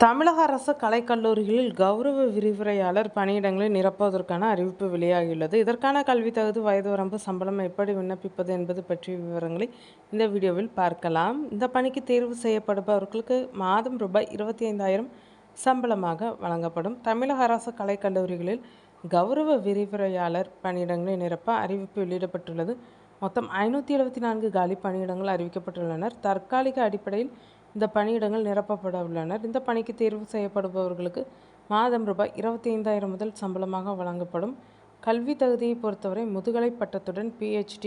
தமிழக அரசு கலைக்கல்லூரிகளில் கௌரவ விரிவுரையாளர் பணியிடங்களை நிரப்புவதற்கான அறிவிப்பு வெளியாகியுள்ளது. இதற்கான கல்வி தகுதி, வயது வரம்பு, சம்பளம், எப்படி விண்ணப்பிப்பது என்பது பற்றிய விவரங்களை இந்த வீடியோவில் பார்க்கலாம். இந்த பணிக்கு தேர்வு செய்யப்படுபவர்களுக்கு மாதம் ரூபாய் 25,000 சம்பளமாக வழங்கப்படும். தமிழக அரசு கலைக்கல்லூரிகளில் கௌரவ விரிவுரையாளர் பணியிடங்களை நிரப்ப அறிவிப்பு வெளியிடப்பட்டுள்ளது. மொத்தம் 574 காலி பணியிடங்கள் அறிவிக்கப்பட்டுள்ளனர். தற்காலிக அடிப்படையில் இந்த பணியிடங்கள் நிரப்பப்பட உள்ளனர். இந்த பணிக்கு தேர்வு செய்யப்படுபவர்களுக்கு மாதம் ரூபாய் 25,000 முதல் சம்பளமாக வழங்கப்படும். கல்வி தகுதியை பொறுத்தவரை முதுகலை பட்டத்துடன் PhD,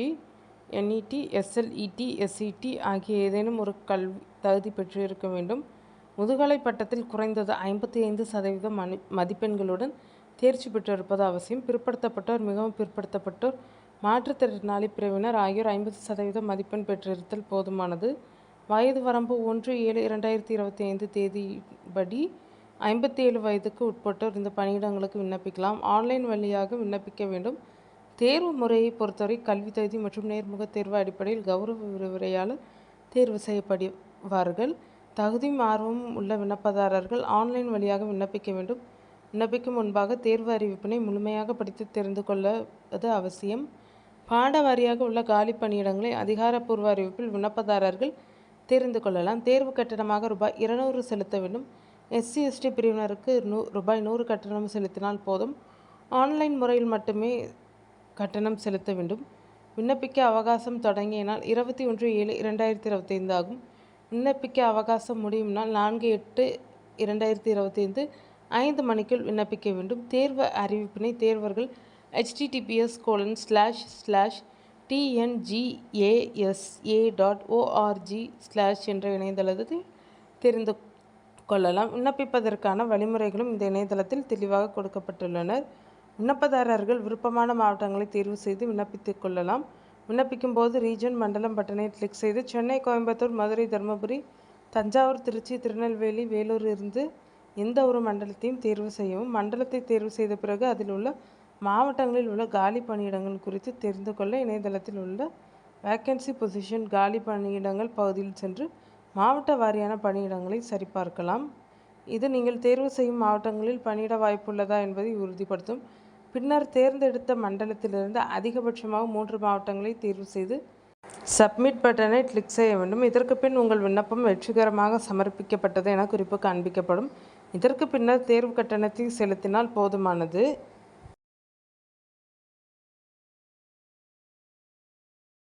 NET, SLET, SET ஆகிய ஏதேனும் ஒரு கல்வி தகுதி பெற்றிருக்க வேண்டும். முதுகலை பட்டத்தில் குறைந்தது 55% மதிப்பெண்களுடன் தேர்ச்சி பெற்றிருப்பது அவசியம். பிற்படுத்தப்பட்டோர், மிகவும் பிற்படுத்தப்பட்டோர், மாற்றுத்திறனாளி பிரிவினர் ஆகியோர் 50% மதிப்பெண் பெற்றிருத்தல் போதுமானது. வயது வரம்பு 1/7/2025 தேதிப்படி 57 வயதுக்கு உட்பட்டோர் இந்த பணியிடங்களுக்கு விண்ணப்பிக்கலாம். ஆன்லைன் வழியாக விண்ணப்பிக்க வேண்டும். தேர்வு முறையை பொறுத்தவரை கல்வி தகுதி மற்றும் நேர்முக தேர்வு அடிப்படையில் கௌரவ விரிவுரையாளர் தேர்வு செய்யப்படுவார்கள். தகுதியும் ஆர்வமும் உள்ள விண்ணப்பதாரர்கள் ஆன்லைன் வழியாக விண்ணப்பிக்க வேண்டும். விண்ணப்பிக்கும் முன்பாக தேர்வு அறிவிப்பினை முழுமையாக படித்து தெரிந்து கொள்வது அவசியம். பாட வாரியாக உள்ள காலி பணியிடங்களை அதிகாரப்பூர்வ அறிவிப்பில் விண்ணப்பதாரர்கள் தெரிந்து கொள்ளலாம். தேர்வு கட்டணமாக ரூபாய் 200 செலுத்த வேண்டும். SC/ST பிரிவினருக்கு ரூபாய் 100 கட்டணம் செலுத்தினால் போதும். ஆன்லைன் முறையில் மட்டுமே கட்டணம் செலுத்த வேண்டும். விண்ணப்பிக்க அவகாசம் தொடங்கிய நாள் 21/7/2025 ஆகும். விண்ணப்பிக்க அவகாசம் முடியும் நாள் 4/8/2025 5 மணிக்குள் விண்ணப்பிக்க வேண்டும். தேர்வு அறிவிப்பினை தேர்வர்கள் https://tngasa.org/ என்ற இணையதளத்தில் தெரிந்து கொள்ளலாம். விண்ணப்பிப்பதற்கான வழிமுறைகளும் இந்த இணையதளத்தில் தெளிவாக கொடுக்கப்பட்டுள்ளனர். விண்ணப்பதாரர்கள் விருப்பமான மாவட்டங்களை தேர்வு செய்து விண்ணப்பித்துக் கொள்ளலாம். விண்ணப்பிக்கும் போது ரீஜன், மண்டலம் பட்டனை கிளிக் செய்து சென்னை, கோயம்புத்தூர், மதுரை, தருமபுரி, தஞ்சாவூர், திருச்சி, திருநெல்வேலி, வேலூர் இருந்து எந்த ஒரு மண்டலத்தையும் தேர்வு செய்யவும். மண்டலத்தை தேர்வு செய்த பிறகு அதில் உள்ள மாவட்டங்களில் உள்ள காலி பணியிடங்கள் குறித்து தெரிந்து கொள்ள இணையதளத்தில் உள்ள வேக்கன்சி பொசிஷன் காலி பணியிடங்கள் பகுதியில் சென்று மாவட்ட வாரியான பணியிடங்களை சரிபார்க்கலாம். இது நீங்கள் தேர்வு செய்யும் மாவட்டங்களில் பணியிட வாய்ப்புள்ளதா என்பதை உறுதிப்படுத்தும். பின்னர் தேர்ந்தெடுத்த மண்டலத்திலிருந்து அதிகபட்சமாக 3 மாவட்டங்களை தேர்வு செய்து சப்மிட் பட்டனை கிளிக் செய்ய வேண்டும். இதற்கு பின் உங்கள் விண்ணப்பம் வெற்றிகரமாக சமர்ப்பிக்கப்பட்டது என குறிப்பு காண்பிக்கப்படும். இதற்கு பின்னர் தேர்வு கட்டணத்தை செலுத்தினால் போதுமானது.